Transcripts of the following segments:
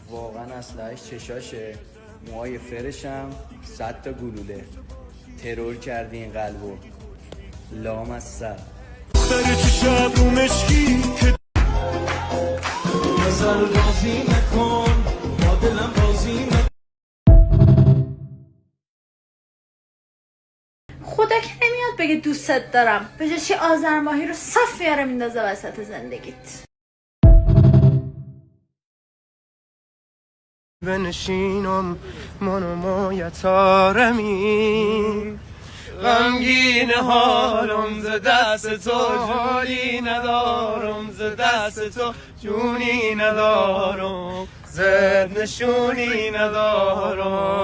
واقعا اسلحه‌اش چشاشه، موهای فرشم 100 تا گلوله. ترور کردی این قلبو لام از سر دختر تو شب رو مشکی که نظر بازی نکن با دلم بازی نکن. خدا که نمیاد بگه دوستت دارم به جای چی آذر ماهی رو صف میاره میندازه وسط زندگیت. بنشینم من و مایتارمی غمگین حالم ز دست تو حالی ندارم ز دست تو جونی ندارم زد نشونی ندارم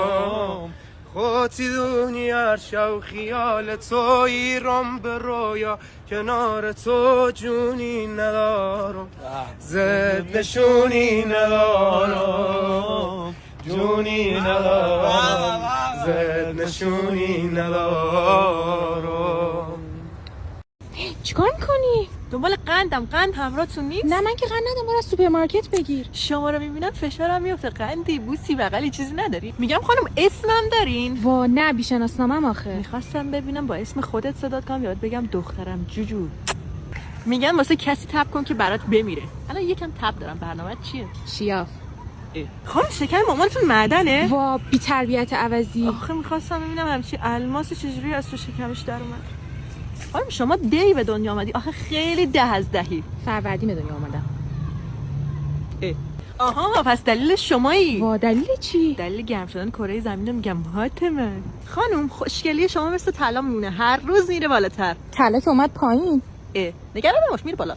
خودی دنیا شو خیال تو ایرم به رویا کنار تو جونی ندارم زد نشونی ندارم جونی ندارم زد نشونی ندارم. چیکار میکنی؟ دنبال قند همراهتون نیست؟ نه من که قند ندارم، برو از سوپرمارکت بگیر. شما رو میبینم فشارم میفته. قندی بوسی بغلی چیزی نداری؟ میگم خانم اسمم دارین؟ وا نه بیشناسنامه‌ام آخه. میخواستم ببینم با اسم خودت صدات کنم یاد بگم دخترم جوجو. میگن واسه کسی تب کن که برات بمیره. الان یکم تب دارم. برنامه چیه؟ شیاف. خانم شکر مامانتون معدنه؟ وا بی تربیت عوضی. آخه میخواستم ببینم همچی الماس چجوری از تو شکمش در اومد. خانم شما دی به دنیا آمدی. آخه خیلی 10 از 10. فروردین به دنیا اومدم. آها پس دلیل شمایی. وا دلیل چی؟ دلیل گرم شدن کره زمین رو میگم حاتمه. خانم خوشگلی شما مثل طلا میمونه، هر روز میره بالاتر. طلا که اومد پایین. نگران نباش میره بالا.